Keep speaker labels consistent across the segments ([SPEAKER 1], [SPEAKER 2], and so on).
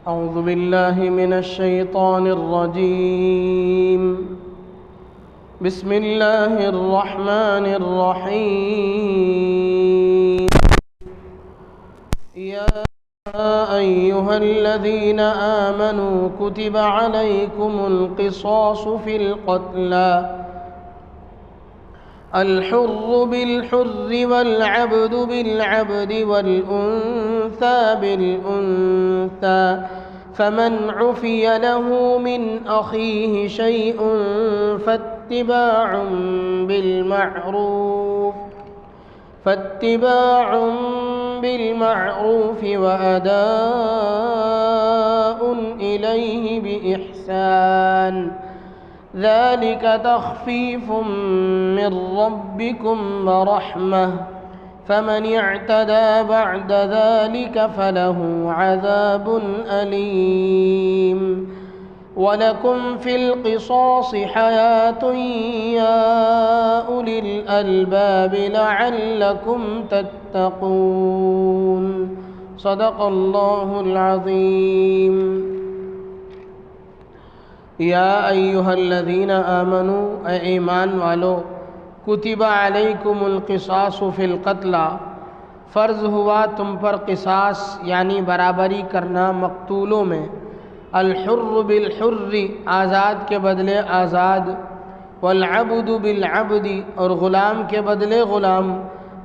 [SPEAKER 1] أعوذ بالله من الشيطان الرجيم. بسم الله الرحمن الرحيم. يا أيها الذين آمنوا كتب عليكم القصاص في القتلى الحر بالحر والعبد بالعبد والأنثى بالأنثى فمن عفي له من أخيه شيء فاتباع بالمعروف وأداء إليه بإحسان ذلك تخفيف من ربكم ورحمة فمن اعتدى بعد ذلك فله عذاب أليم. ولكم في القصاص حياة يا أولي الألباب لعلكم تتقون. صدق الله العظيم. یا ایہا الذین آمنوا، اے ایمان والو، کتب علیکم القصاص فی القتلى، فرض ہوا تم پر قصاص یعنی برابری کرنا مقتولوں میں، الحر بالحر آزاد کے بدلے آزاد، والعبد بالعبد اور غلام کے بدلے غلام،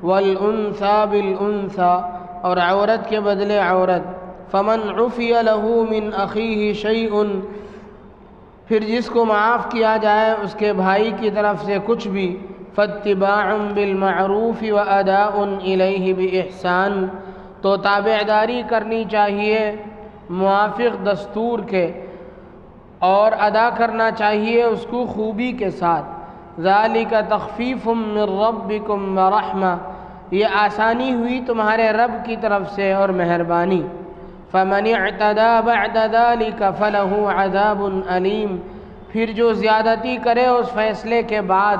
[SPEAKER 1] والانثى بالانثى اور عورت کے بدلے عورت، فمن عفی لہ من اخیہ شیء پھر جس کو معاف کیا جائے اس کے بھائی کی طرف سے کچھ بھی، فاتباع بالمعروف واداء الیہ باحسان تو تابعداری کرنی چاہیے موافق دستور کے اور ادا کرنا چاہیے اس کو خوبی کے ساتھ. ذالک تخفیف من ربکم ورحمہ، یہ آسانی ہوئی تمہارے رب کی طرف سے اور مہربانی. فمن اعتدى بعد ذلك فله عذاب علیم، پھر جو زیادتی کرے اس فیصلے کے بعد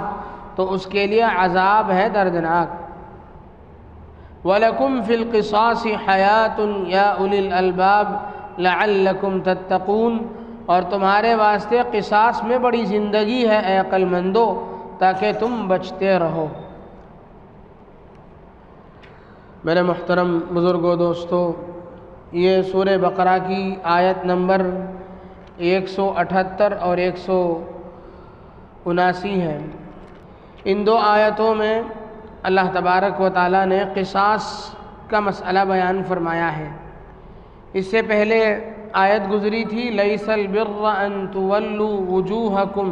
[SPEAKER 1] تو اس کے لیے عذاب ہے دردناک. وَلَكُمْ فِي الْقِصَاصِ حَيَاةٌ يَا أُولِي الْأَلْبَابِ لَعَلَّكُمْ تَتَّقُونَ، اور تمہارے واسطے قصاص میں بڑی زندگی ہے اے عقل مندو تاکہ تم بچتے رہو. میرے محترم بزرگوں دوستو، یہ سورہ بقرہ کی آیت نمبر 178 اور 179 ہے. ان دو آیتوں میں اللہ تبارک و تعالیٰ نے قصاص کا مسئلہ بیان فرمایا ہے. اس سے پہلے آیت گزری تھی لیس البر ان تولوا وجوہکم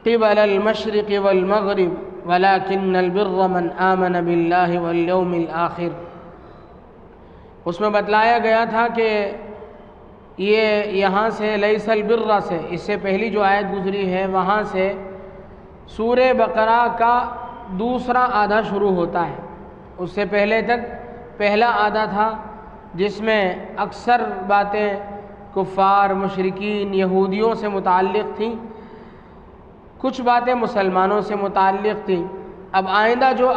[SPEAKER 1] قبل المشرق والمغرب ولكن البر من آمن باللہ والیوم الآخر. اس میں بتلایا گیا تھا کہ یہ یہاں سے لیس البر سے، اس سے پہلی جو آیت گزری ہے وہاں سے سورہ بقرہ کا دوسرا آدھا شروع ہوتا ہے. اس سے پہلے تک پہلا آدھا تھا جس میں اکثر باتیں کفار، مشرکین، یہودیوں سے متعلق تھیں، کچھ باتیں مسلمانوں سے متعلق تھیں. اب آئندہ جو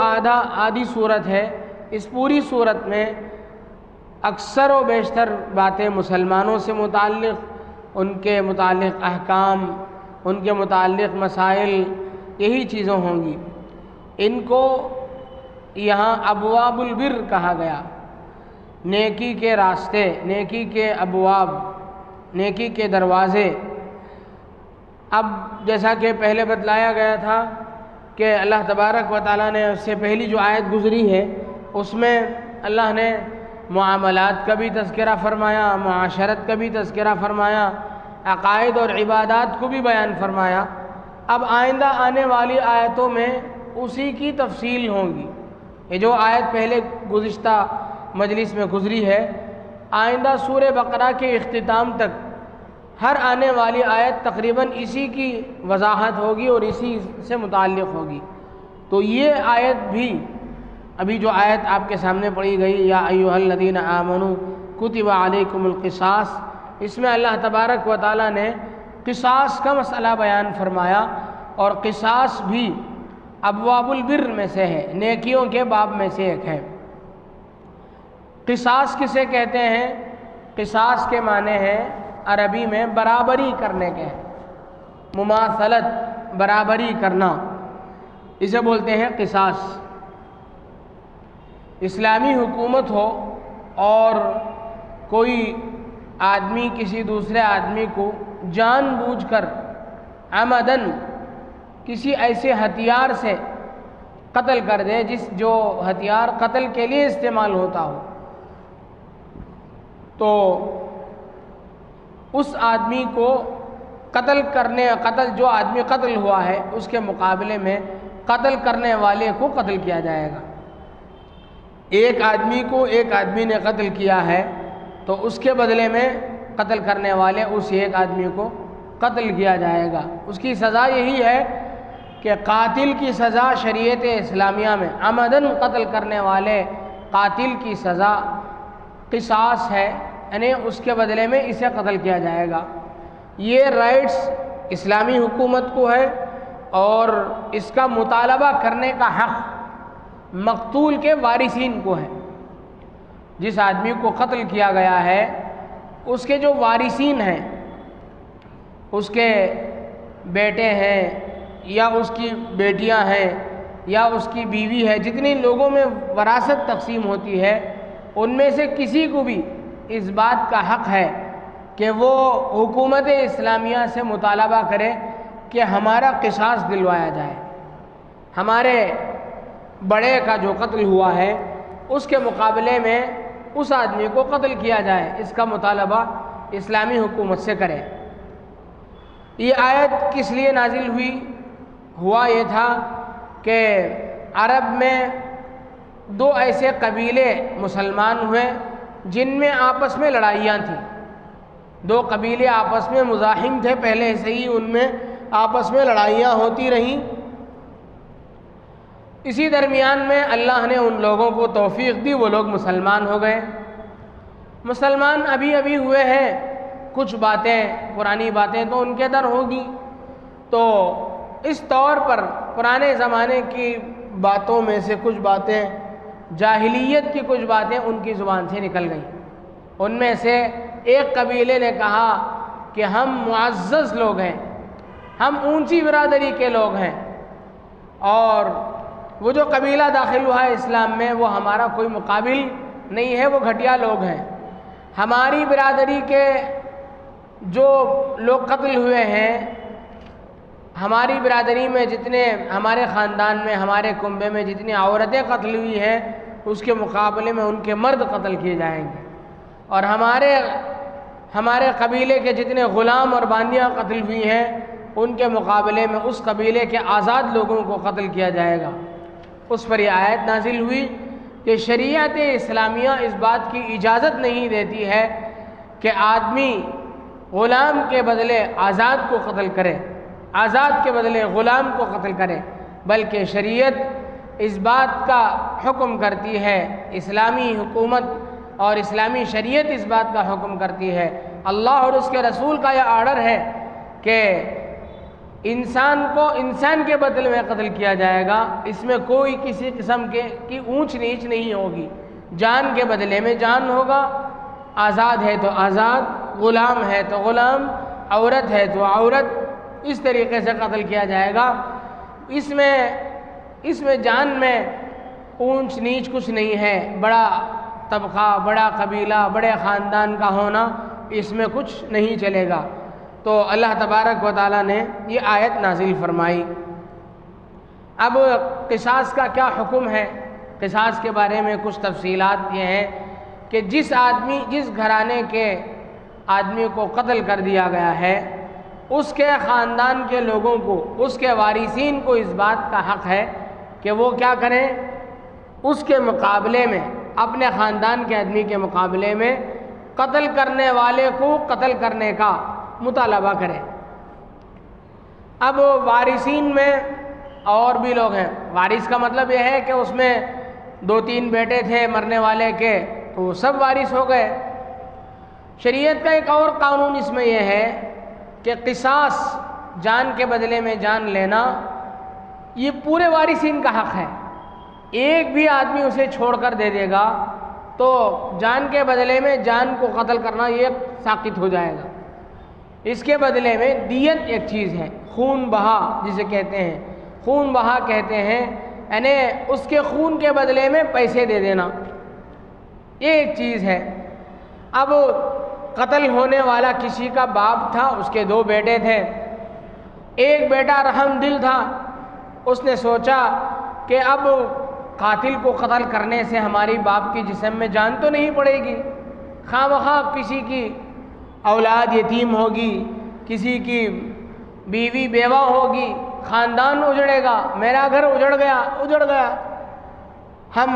[SPEAKER 1] آدھی صورت ہے، اس پوری صورت میں اکثر و بیشتر باتیں مسلمانوں سے متعلق، ان کے متعلق احکام، ان کے متعلق مسائل، یہی چیزیں ہوں گی. ان کو یہاں ابواب البر کہا گیا، نیکی کے راستے، نیکی کے ابواب، نیکی کے دروازے. اب جیسا کہ پہلے بتلایا گیا تھا کہ اللہ تبارک و تعالیٰ نے اس سے پہلی جو آیت گزری ہے اس میں اللہ نے معاملات کا بھی تذکرہ فرمایا، معاشرت کا بھی تذکرہ فرمایا، عقائد اور عبادات کو بھی بیان فرمایا. اب آئندہ آنے والی آیتوں میں اسی کی تفصیل ہوں گی. یہ جو آیت پہلے گزشتہ مجلس میں گزری ہے، آئندہ سورہ بقرہ کے اختتام تک ہر آنے والی آیت تقریباً اسی کی وضاحت ہوگی اور اسی سے متعلق ہوگی. تو یہ آیت بھی، ابھی جو آیت آپ کے سامنے پڑھی گئی یا ایھا الذین آمنوا کتب علیکم القصاص، اس میں اللہ تبارک و تعالیٰ نے قصاص کا مسئلہ بیان فرمایا، اور قصاص بھی ابواب البر میں سے ہے، نیکیوں کے باب میں سے ایک ہے. قصاص کسے کہتے ہیں؟ قصاص کے معنی ہیں عربی میں برابری کرنے کے، مماثلت، برابری کرنا، اسے بولتے ہیں قصاص۔ اسلامی حکومت ہو اور کوئی آدمی کسی دوسرے آدمی کو جان بوجھ کر عمدن کسی ایسے ہتھیار سے قتل کر دے جو ہتھیار قتل کے لیے استعمال ہوتا ہو، تو اس آدمی کو جو آدمی قتل ہوا ہے اس کے مقابلے میں قتل کرنے والے کو قتل کیا جائے گا۔ ایک آدمی کو ایک آدمی نے قتل کیا ہے تو اس کے بدلے میں قتل کرنے والے اس ایک آدمی کو قتل کیا جائے گا۔ اس کی سزا یہی ہے کہ قاتل کی سزا شریعت اسلامیہ میں عمدن قتل کرنے والے قاتل کی سزا قصاص ہے، یعنی اس کے بدلے میں اسے قتل کیا جائے گا۔ یہ رائٹس اسلامی حکومت کو ہے اور اس کا مطالبہ کرنے کا حق مقتول کے وارثین کو ہے۔ جس آدمی کو قتل کیا گیا ہے اس کے جو وارثین ہیں، اس کے بیٹے ہیں یا اس کی بیٹیاں ہیں یا اس کی بیوی ہے، جتنے لوگوں میں وراثت تقسیم ہوتی ہے ان میں سے کسی کو بھی اس بات کا حق ہے کہ وہ حکومت اسلامیہ سے مطالبہ کرے کہ ہمارا قصاص دلوایا جائے، ہمارے بڑے کا جو قتل ہوا ہے اس کے مقابلے میں اس آدمی کو قتل کیا جائے، اس کا مطالبہ اسلامی حکومت سے کرے۔ یہ آیت کس لیے نازل ہوئی؟ ہوا یہ تھا کہ عرب میں دو ایسے قبیلے مسلمان ہوئے جن میں آپس میں لڑائیاں تھیں۔ دو قبیلے آپس میں مزاحم تھے، پہلے سے ہی ان میں آپس میں لڑائیاں ہوتی رہیں۔ اسی درمیان میں اللہ نے ان لوگوں کو توفیق دی، وہ لوگ مسلمان ہو گئے۔ مسلمان ابھی ابھی ہوئے ہیں، کچھ باتیں پرانی باتیں تو ان کے در ہوگی، تو اس طور پر پرانے زمانے کی باتوں میں سے کچھ باتیں، جاہلیت کی کچھ باتیں ان کی زبان سے نکل گئیں۔ ان میں سے ایک قبیلے نے کہا کہ ہم معزز لوگ ہیں، ہم اونچی برادری کے لوگ ہیں، اور وہ جو قبیلہ داخل ہوا ہے اسلام میں وہ ہمارا کوئی مقابل نہیں ہے، وہ گھٹیا لوگ ہیں۔ ہماری برادری کے جو لوگ قتل ہوئے ہیں، ہماری برادری میں جتنے، ہمارے خاندان میں، ہمارے کنبے میں جتنی عورتیں قتل ہوئی ہیں اس کے مقابلے میں ان کے مرد قتل کیے جائیں گے، اور ہمارے قبیلے کے جتنے غلام اور باندیاں قتل ہوئی ہیں ان کے مقابلے میں اس قبیلے کے آزاد لوگوں کو قتل کیا جائے گا۔ اس پر یہ آیت نازل ہوئی کہ شریعت اسلامیہ اس بات کی اجازت نہیں دیتی ہے کہ آدمی غلام کے بدلے آزاد کو قتل کرے، آزاد کے بدلے غلام کو قتل کرے، بلکہ شریعت اس بات کا حکم کرتی ہے، اسلامی حکومت اور اسلامی شریعت اس بات کا حکم کرتی ہے، اللہ اور اس کے رسول کا یہ آرڈر ہے کہ انسان کو انسان کے بدلے میں قتل کیا جائے گا، اس میں کوئی کسی قسم کی اونچ نیچ نہیں ہوگی، جان کے بدلے میں جان ہوگا، آزاد ہے تو آزاد، غلام ہے تو غلام، عورت ہے تو عورت، اس طریقے سے قتل کیا جائے گا۔ اس میں جان میں اونچ نیچ کچھ نہیں ہے، بڑا طبقہ، بڑا قبیلہ، بڑے خاندان کا ہونا اس میں کچھ نہیں چلے گا۔ تو اللہ تبارک و تعالیٰ نے یہ آیت نازل فرمائی۔ اب قصاص کا کیا حکم ہے؟ قصاص کے بارے میں کچھ تفصیلات یہ ہیں کہ جس گھرانے کے آدمی کو قتل کر دیا گیا ہے اس کے خاندان کے لوگوں کو، اس کے وارثین کو اس بات کا حق ہے کہ وہ کیا کریں، اس کے مقابلے میں، اپنے خاندان کے آدمی کے مقابلے میں قتل کرنے والے کو قتل کرنے کا مطالبہ کریں۔ اب وارثین میں اور بھی لوگ ہیں، وارث کا مطلب یہ ہے کہ اس میں 2-3 بیٹے تھے مرنے والے کے تو وہ سب وارث ہو گئے۔ شریعت کا ایک اور قانون اس میں یہ ہے کہ قصاص، جان کے بدلے میں جان لینا، یہ پورے وارثین کا حق ہے۔ ایک بھی آدمی اسے چھوڑ کر دے دے گا تو جان کے بدلے میں جان کو قتل کرنا یہ ساقط ہو جائے گا۔ اس کے بدلے میں دیت ایک چیز ہے، خون بہا جسے کہتے ہیں، خون بہا کہتے ہیں، یعنی اس کے خون کے بدلے میں پیسے دے دینا، یہ ایک چیز ہے۔ اب قتل ہونے والا کسی کا باپ تھا، اس کے 2 بیٹے تھے، ایک بیٹا رحم دل تھا، اس نے سوچا کہ اب قاتل کو قتل کرنے سے ہماری باپ کی جسم میں جان تو نہیں پڑے گی، خواہ مخواہ کسی کی اولاد یتیم ہوگی، کسی کی بیوی بیوہ ہوگی، خاندان اجڑے گا، میرا گھر اجڑ گیا۔ ہم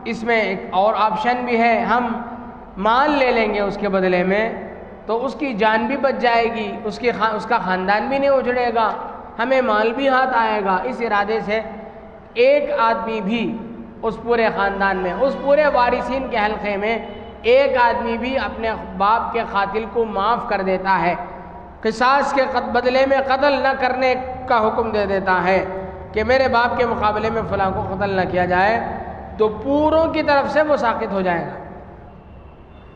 [SPEAKER 1] اس میں ایک اور آپشن بھی ہے، ہم مال لے لیں گے اس کے بدلے میں، تو اس کی جان بھی بچ جائے گی، اس کا خاندان بھی نہیں اجڑے گا، ہمیں مال بھی ہاتھ آئے گا۔ اس ارادے سے ایک آدمی بھی اس پورے خاندان میں، اس پورے وارثین کے حلقے میں ایک آدمی بھی اپنے باپ کے قاتل کو معاف کر دیتا ہے، قصاص کے بدلے میں قتل نہ کرنے کا حکم دے دیتا ہے کہ میرے باپ کے مقابلے میں فلاں کو قتل نہ کیا جائے، تو پوروں کی طرف سے وہ ساقط ہو جائے گا۔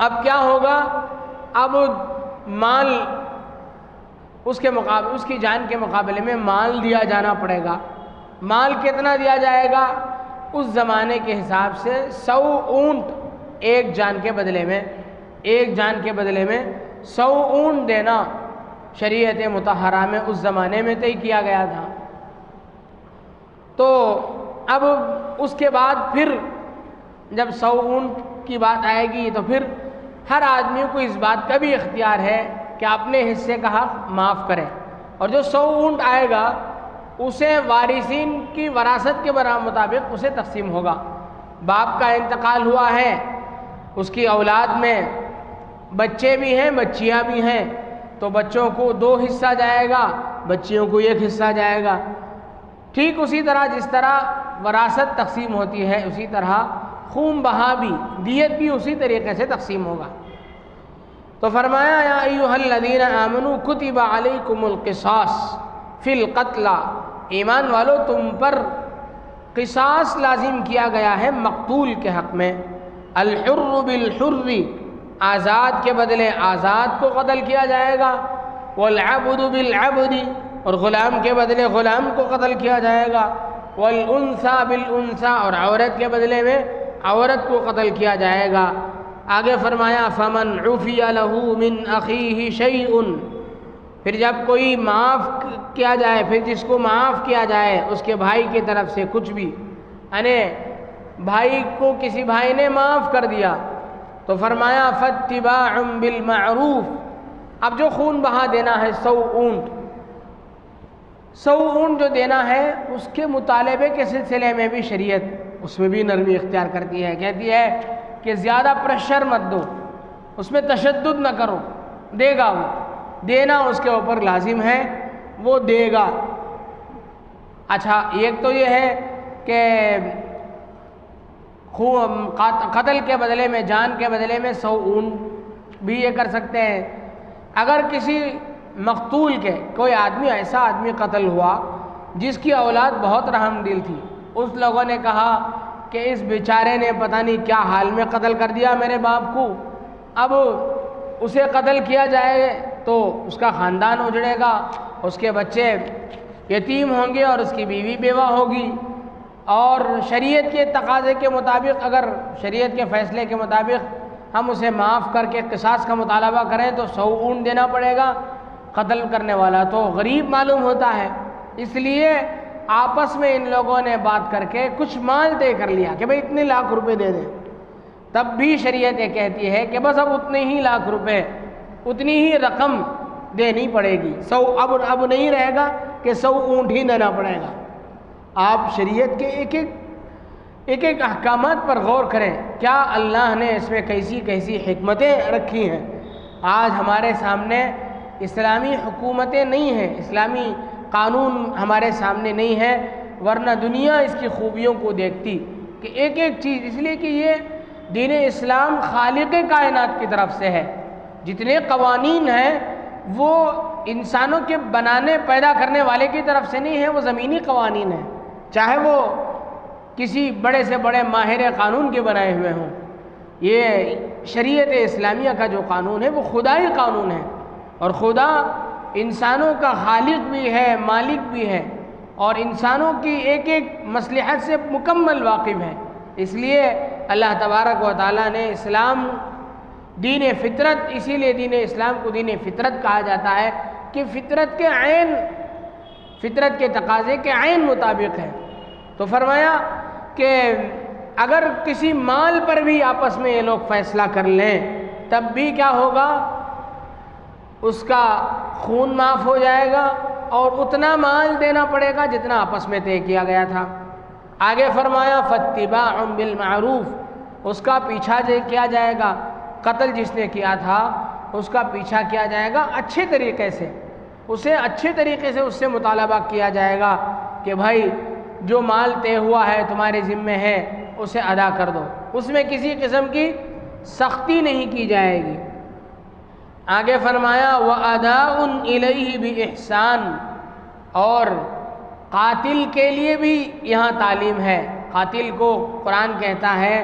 [SPEAKER 1] اب کیا ہوگا؟ اب مال اس کی جان کے مقابلے میں مال دیا جانا پڑے گا۔ مال کتنا دیا جائے گا؟ اس زمانے کے حساب سے 100 اونٹ ایک جان کے بدلے میں 100 اونٹ دینا شریعت مطہرہ میں اس زمانے میں طے کیا گیا تھا۔ تو اب اس کے بعد پھر جب 100 اونٹ کی بات آئے گی تو پھر ہر آدمی کو اس بات کا بھی اختیار ہے کہ اپنے حصے کا حق معاف کرے، اور جو 100 اونٹ آئے گا اسے وارثین کی وراثت کے مطابق اسے تقسیم ہوگا۔ باپ کا انتقال ہوا ہے، اس کی اولاد میں بچے بھی ہیں بچیاں بھی ہیں، تو بچوں کو 2 حصہ جائے گا، بچیوں کو 1 حصہ جائے گا۔ ٹھیک اسی طرح جس طرح وراثت تقسیم ہوتی ہے، اسی طرح خون بہا بھی، دیت بھی اسی طریقے سے تقسیم ہوگا۔ تو فرمایا یا ایھا الذین آمنوا کتب علیکم القصاص فی القتلی، ایمان والو تم پر قصاص لازم کیا گیا ہے مقتول کے حق میں۔ الحر بالحر، آزاد کے بدلے آزاد کو قتل کیا جائے گا، والعبد بالعبد، اور غلام کے بدلے غلام کو قتل کیا جائے گا، والانثى بالانثى، اور عورت کے بدلے میں عورت کو قتل کیا جائے گا۔ آگے فرمایا فمن عفی لہ من اخیہ شیء، پھر جب کوئی معاف کیا جائے، پھر جس کو معاف کیا جائے اس کے بھائی کی طرف سے کچھ بھی، یعنی بھائی کو کسی بھائی نے معاف کر دیا، تو فرمایا فاتباع بالمعروف، اب جو خون بہا دینا ہے 100 اونٹ، 100 اونٹ جو دینا ہے، اس کے مطالبے کے سلسلے میں بھی شریعت اس میں بھی نرمی اختیار کرتی ہے، کہتی ہے کہ زیادہ پریشر مت دو، اس میں تشدد نہ کرو، دے گا وہ، دینا اس کے اوپر لازم ہے، وہ دے گا۔ اچھا، ایک تو یہ ہے کہ قتل کے بدلے میں، جان کے بدلے میں 100 اونٹ بھی یہ کر سکتے ہیں۔ اگر کسی مقتول کے کوئی آدمی، ایسا آدمی قتل ہوا جس کی اولاد بہت رحم دل تھی، اس لوگوں نے کہا کہ اس بیچارے نے پتہ نہیں کیا حال میں قتل کر دیا میرے باپ کو، اب اسے قتل کیا جائے تو اس کا خاندان اجڑے گا، اس کے بچے یتیم ہوں گے اور اس کی بیوی بیوہ ہوگی، اور شریعت کے تقاضے کے مطابق، اگر شریعت کے فیصلے کے مطابق ہم اسے معاف کر کے قصاص کا مطالبہ کریں تو 100 اونٹ دینا پڑے گا۔ قتل کرنے والا تو غریب معلوم ہوتا ہے، اس لیے آپس میں ان لوگوں نے بات کر کے کچھ مال طے کر لیا کہ بھئی اتنے لاکھ روپے دے دیں، تب بھی شریعت یہ کہتی ہے کہ بس اب اتنے ہی لاکھ روپے، اتنی ہی رقم دینی پڑے گی، 100 اب نہیں رہے گا کہ 100 اونٹ ہی دینا پڑے گا۔ آپ شریعت کے ایک ایک احکامات پر غور کریں، کیا اللہ نے اس میں کیسی کیسی حکمتیں رکھی ہیں۔ آج ہمارے سامنے اسلامی حکومتیں نہیں ہیں، اسلامی قانون ہمارے سامنے نہیں ہے، ورنہ دنیا اس کی خوبیوں کو دیکھتی کہ ایک ایک چیز، اس لیے کہ یہ دین اسلام خالق کائنات کی طرف سے ہے، جتنے قوانین ہیں وہ انسانوں کے بنانے پیدا کرنے والے کی طرف سے نہیں ہے، وہ زمینی قوانین ہیں، چاہے وہ کسی بڑے سے بڑے ماہر قانون کے بنائے ہوئے ہوں، یہ شریعت اسلامیہ کا جو قانون ہے وہ خدائی قانون ہے، اور خدا انسانوں کا خالق بھی ہے، مالک بھی ہے، اور انسانوں کی ایک ایک مصلحت سے مکمل واقف ہے۔ اس لیے اللہ تبارک و تعالیٰ نے اسلام دین فطرت، اسی لیے دین اسلام کو دین فطرت کہا جاتا ہے کہ فطرت کے عین، فطرت کے تقاضے کے عین مطابق ہے۔ تو فرمایا کہ اگر کسی مال پر بھی آپس میں یہ لوگ فیصلہ کر لیں تب بھی کیا ہوگا، اس کا خون معاف ہو جائے گا اور اتنا مال دینا پڑے گا جتنا آپس میں طے کیا گیا تھا۔ آگے فرمایا فاتباع بالمعروف، اس کا پیچھا کیا جائے گا، قتل جس نے کیا تھا اس کا پیچھا کیا جائے گا اچھے طریقے سے، اسے اچھے طریقے سے اس سے مطالبہ کیا جائے گا کہ بھائی جو مال طے ہوا ہے تمہارے ذمے ہے اسے ادا کر دو، اس میں کسی قسم کی سختی نہیں کی جائے گی۔ آگے فرمایا وَأَدَاءٌ إِلَيْهِ بِإِحْسَانٍ، اور قاتل کے لیے بھی یہاں تعلیم ہے، قاتل کو قرآن کہتا ہے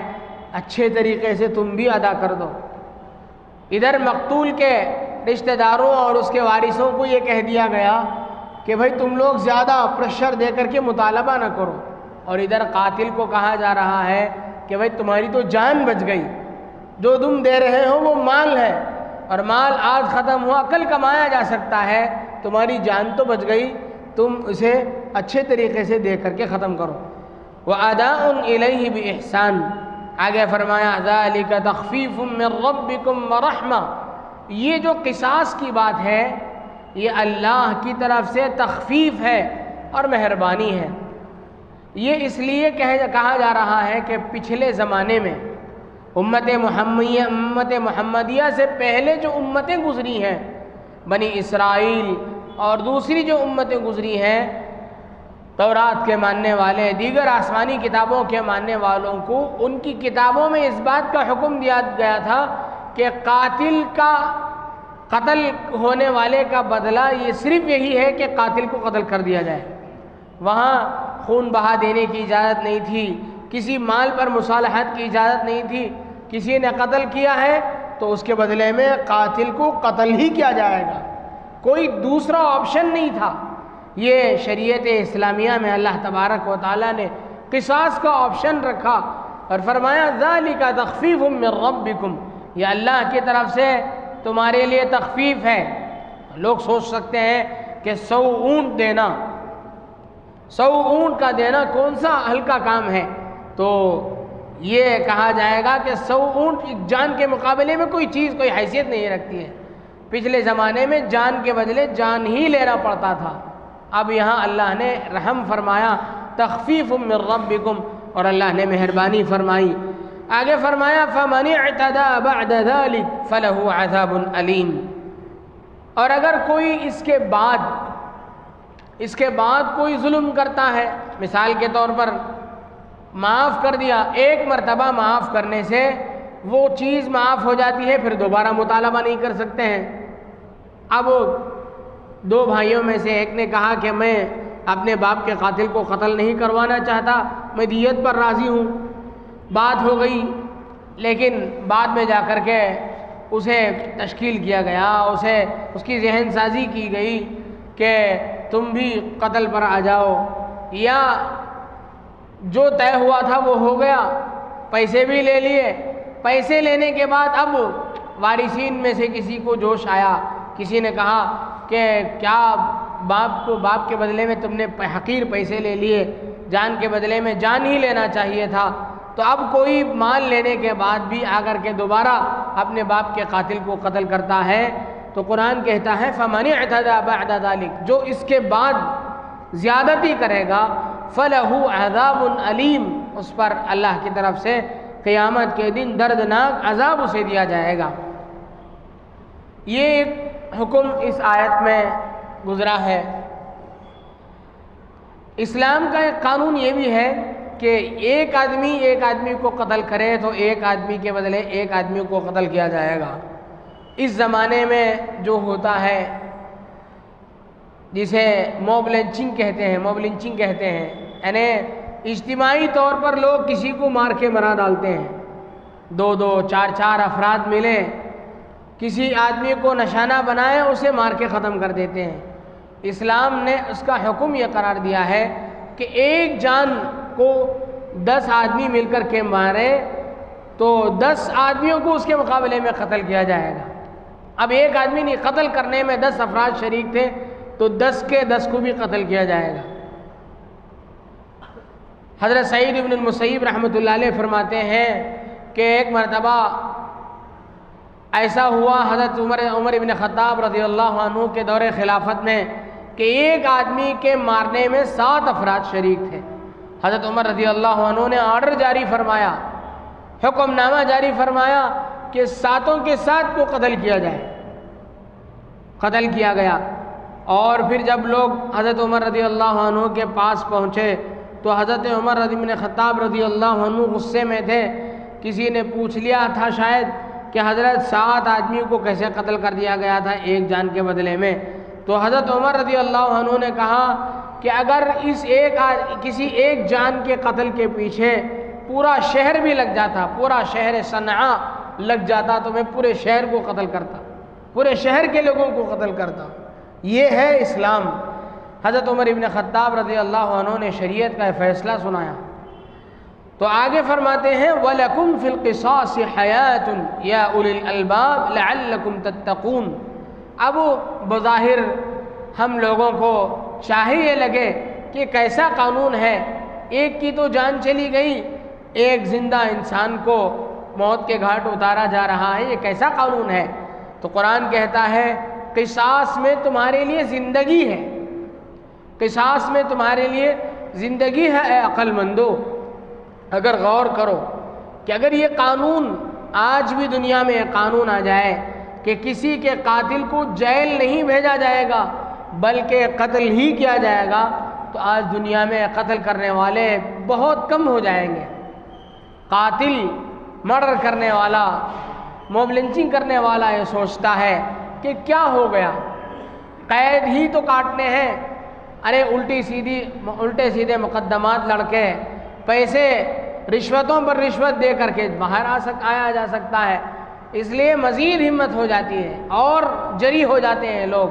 [SPEAKER 1] اچھے طریقے سے تم بھی ادا کر دو۔ ادھر مقتول کے رشتہ داروں اور اس کے وارثوں کو یہ کہہ دیا گیا کہ بھائی تم لوگ زیادہ پریشر دے کر کے مطالبہ نہ کرو، اور ادھر قاتل کو کہا جا رہا ہے کہ بھائی تمہاری تو جان بچ گئی، جو تم دے رہے ہو وہ مال ہے، اور مال آج ختم ہوا کل کمایا جا سکتا ہے، تمہاری جان تو بچ گئی، تم اسے اچھے طریقے سے دے کر کے ختم کرو۔ وَأَدَاءٌ إِلَيْهِ بِإِحْسَانٍ، آگے فرمایا ذَلِكَ تَخْفِيفٌ مِّن رَّبِّكُمْ وَرَحْمَةٌ، یہ جو قصاص کی بات ہے یہ اللہ کی طرف سے تخفیف ہے اور مہربانی ہے۔ یہ اس لیے کہا جا رہا ہے کہ پچھلے زمانے میں امت محمدیہ سے پہلے جو امتیں گزری ہیں، بنی اسرائیل اور دوسری جو امتیں گزری ہیں، تورات کے ماننے والے، دیگر آسمانی کتابوں کے ماننے والوں کو، ان کی کتابوں میں اس بات کا حکم دیا گیا تھا کہ قاتل کا، قتل ہونے والے کا بدلہ یہ صرف یہی ہے کہ قاتل کو قتل کر دیا جائے، وہاں خون بہا دینے کی اجازت نہیں تھی، کسی مال پر مصالحت کی اجازت نہیں تھی، کسی نے قتل کیا ہے تو اس کے بدلے میں قاتل کو قتل ہی کیا جائے گا، کوئی دوسرا آپشن نہیں تھا۔ یہ شریعت اسلامیہ میں اللہ تبارک و تعالیٰ نے قصاص کا آپشن رکھا اور فرمایا ذَلِكَ تَخْفِيفٌ مِّن رَّبِّكُمْ، یہ اللہ کی طرف سے تمہارے لیے تخفیف ہے۔ لوگ سوچ سکتے ہیں کہ 100 اونٹ دینا، 100 اونٹ کا دینا کون سا ہلکا کام ہے، تو یہ کہا جائے گا کہ 100 اونٹ جان کے مقابلے میں کوئی چیز، کوئی حیثیت نہیں رکھتی ہے۔ پچھلے زمانے میں جان کے بدلے جان ہی لینا پڑتا تھا، اب یہاں اللہ نے رحم فرمایا تخفیف من ربکم، اور اللہ نے مہربانی فرمائی۔ آگے فرمایا فَمَنِ اعْتَدَى بَعْدَ ذَلِكَ فَلَهُ عَذَابٌ أَلِيمٌ، اور اگر کوئی اس کے بعد کوئی ظلم کرتا ہے، مثال کے طور پر معاف کر دیا، ایک مرتبہ معاف کرنے سے وہ چیز معاف ہو جاتی ہے، پھر دوبارہ مطالبہ نہیں کر سکتے ہیں۔ اب 2 بھائیوں میں سے ایک نے کہا کہ میں اپنے باپ کے قاتل کو قتل نہیں کروانا چاہتا، میں دیت پر راضی ہوں، بات ہو گئی، لیکن بعد میں جا کر کے اسے تشکیل کیا گیا، اس کی ذہن سازی کی گئی کہ تم بھی قتل پر آ جاؤ، یا جو طے ہوا تھا وہ ہو گیا، پیسے بھی لے لیے، پیسے لینے کے بعد اب وارثین میں سے کسی کو جوش آیا، کسی نے کہا کہ کیا باپ کے بدلے میں تم نے حقیر پیسے لے لیے، جان کے بدلے میں جان ہی لینا چاہیے تھا۔ تو اب کوئی مال لینے کے بعد بھی آ کر کے دوبارہ اپنے باپ کے قاتل کو قتل کرتا ہے، تو قرآن کہتا ہے فَمَنِ اعْتَدَى بَعْدَ ذَلِكَ، جو اس کے بعد زیادتی کرے گا فَلَهُ عَذَابٌ أَلِيمٌ، اس پر اللہ کی طرف سے قیامت کے دن دردناک عذاب اسے دیا جائے گا۔ یہ ایک حکم اس آیت میں گزرا ہے۔ اسلام کا ایک قانون یہ بھی ہے کہ ایک آدمی کو قتل کرے تو ایک آدمی کے بدلے ایک آدمی کو قتل کیا جائے گا۔ اس زمانے میں جو ہوتا ہے جسے موب لنچنگ کہتے ہیں، یعنی اجتماعی طور پر لوگ کسی کو مار کے مرا ڈالتے ہیں، دو دو چار چار افراد ملے، کسی آدمی کو نشانہ بنائے، اسے مار کے ختم کر دیتے ہیں۔ اسلام نے اس کا حکم یہ قرار دیا ہے کہ ایک جان کو 10 آدمی مل کر کے مارے تو 10 آدمیوں کو اس کے مقابلے میں قتل کیا جائے گا۔ اب ایک آدمی نہیں، قتل کرنے میں 10 افراد شریک تھے تو 10 کے 10 کو بھی قتل کیا جائے گا۔ حضرت سعید ابن المسیب رحمۃ اللہ علیہ فرماتے ہیں کہ ایک مرتبہ ایسا ہوا حضرت عمر ابن خطاب رضی اللہ عنہ کے دور خلافت میں کہ ایک آدمی کے مارنے میں 7 افراد شریک تھے۔ حضرت عمر رضی اللہ عنہ نے آرڈر جاری فرمایا، حکم نامہ جاری فرمایا کہ 7 کے 7 کو قتل کیا جائے۔ قتل کیا گیا، اور پھر جب لوگ حضرت عمر رضی اللہ عنہ کے پاس پہنچے تو حضرت عمر رضی بن خطاب رضی اللہ عنہ غصے میں تھے۔ کسی نے پوچھ لیا تھا شاید کہ حضرت 7 آدمیوں کو کیسے قتل کر دیا گیا تھا ایک جان کے بدلے میں؟ تو حضرت عمر رضی اللہ عنہ نے کہا کہ اگر کسی ایک جان کے قتل کے پیچھے پورا شہر بھی لگ جاتا، پورا شہر صنعاء لگ جاتا، تو میں پورے شہر کو قتل کرتا، پورے شہر کے لوگوں کو قتل کرتا۔ یہ ہے اسلام۔ حضرت عمر ابن خطاب رضی اللہ عنہ نے شریعت کا فیصلہ سنایا تو آگے فرماتے ہیں وَلَكُمْ فِي الْقِصَاصِ حَيَاةٌ يَا أُولِي الْأَلْبَابِ لَعَلَّكُمْ تَتَّقُونَ۔ اب بظاہر ہم لوگوں کو چاہیے لگے کہ کیسا قانون ہے، ایک کی تو جان چلی گئی، ایک زندہ انسان کو موت کے گھاٹ اتارا جا رہا ہے، یہ کیسا قانون ہے؟ تو قرآن کہتا ہے قصاص میں تمہارے لیے زندگی ہے، قصاص میں تمہارے لیے زندگی ہے اے عقل مندو۔ اگر غور کرو کہ اگر یہ قانون آج بھی دنیا میں قانون آ جائے کہ کسی کے قاتل کو جیل نہیں بھیجا جائے گا بلکہ قتل ہی کیا جائے گا، تو آج دنیا میں قتل کرنے والے بہت کم ہو جائیں گے۔ قاتل، مرڈر کرنے والا، موب لنچنگ کرنے والا یہ سوچتا ہے کہ کیا ہو گیا، قید ہی تو کاٹنے ہیں، ارے الٹے سیدھے مقدمات لڑ کے پیسے رشوتوں پر رشوت دے کر کے باہر آیا جا سکتا ہے، اس لیے مزید ہمت ہو جاتی ہے اور جری ہو جاتے ہیں لوگ،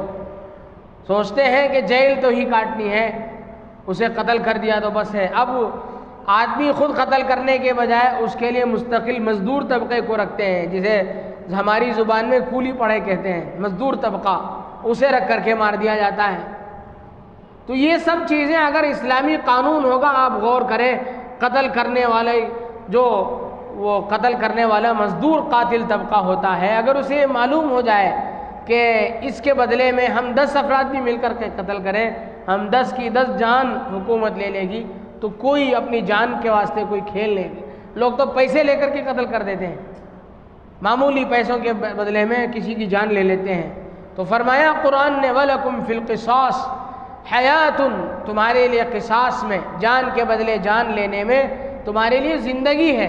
[SPEAKER 1] سوچتے ہیں کہ جیل تو ہی کاٹنی ہے، اسے قتل کر دیا تو بس ہے۔ اب آدمی خود قتل کرنے کے بجائے اس کے لیے مستقل مزدور طبقے کو رکھتے ہیں، جسے ہماری زبان میں کولی پڑھے کہتے ہیں، مزدور طبقہ، اسے رکھ کر کے مار دیا جاتا ہے۔ تو یہ سب چیزیں اگر اسلامی قانون ہوگا، آپ غور کریں، قتل کرنے والے وہ قتل کرنے والا مزدور قاتل طبقہ ہوتا ہے، اگر اسے معلوم ہو جائے کہ اس کے بدلے میں ہم 10 افراد بھی مل کر کے قتل کریں، ہم 10 کی 10 جان حکومت لے لے گی، تو کوئی اپنی جان کے واسطے کوئی کھیل لے گی۔ لوگ تو پیسے لے کر کے قتل کر دیتے ہیں، معمولی پیسوں کے بدلے میں کسی کی جان لے لیتے ہیں۔ تو فرمایا قرآن نے وَلَكُمْ فِي الْقِصَاصِ حَيَاةٌ، تمہارے لیے قصاص میں، جان کے بدلے جان لینے میں تمہارے لیے زندگی ہے،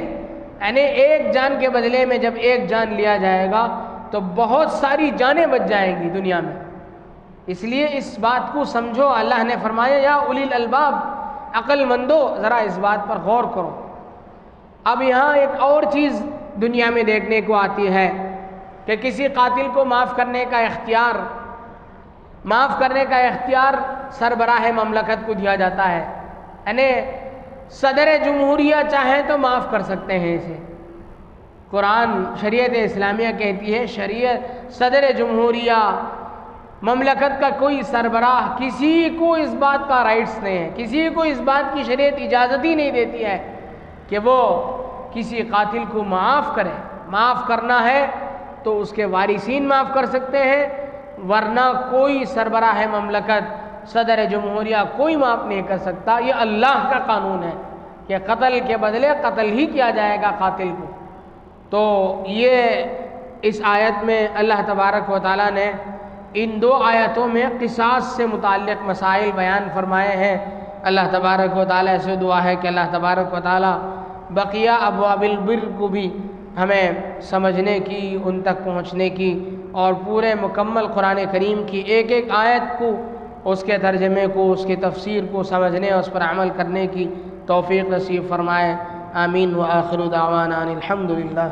[SPEAKER 1] یعنی ایک جان کے بدلے میں جب ایک جان لیا جائے گا تو بہت ساری جانیں بچ جائیں گی دنیا میں۔ اس لیے اس بات کو سمجھو، اللہ نے فرمایا یا اولی الالباب، عقل مندو ذرا اس بات پر غور کرو۔ اب یہاں ایک اور چیز دنیا میں دیکھنے کو آتی ہے کہ کسی قاتل کو معاف کرنے کا اختیار سربراہ مملکت کو دیا جاتا ہے، یعنی صدر جمہوریہ چاہیں تو معاف کر سکتے ہیں اسے۔ قرآن شریعت اسلامیہ کہتی ہے صدر جمہوریہ، مملکت کا کوئی سربراہ، کسی کو اس بات کا رائٹس نہیں ہے، کسی کو اس بات کی شریعت اجازت ہی نہیں دیتی ہے کہ وہ کسی قاتل کو معاف کرے۔ معاف کرنا ہے تو اس کے وارثین معاف کر سکتے ہیں، ورنہ کوئی سربراہ مملکت، صدر جمہوریہ کوئی معاف نہیں کر سکتا۔ یہ اللہ کا قانون ہے کہ قتل کے بدلے قتل ہی کیا جائے گا قاتل کو۔ تو یہ اس آیت میں اللہ تبارک و تعالیٰ نے ان 2 آیتوں میں قصاص سے متعلق مسائل بیان فرمائے ہیں۔ اللہ تبارک و تعالیٰ سے دعا ہے کہ اللہ تبارک و تعالیٰ بقیہ ابواب البر کو بھی ہمیں سمجھنے کی، ان تک پہنچنے کی، اور پورے مکمل قرآن کریم کی ایک ایک آیت کو، اس کے ترجمے کو، اس کی تفسیر کو سمجھنے اور اس پر عمل کرنے کی توفیق نصیب فرمائے۔ آمین۔ وآخر دعوانا ان الحمد للہ۔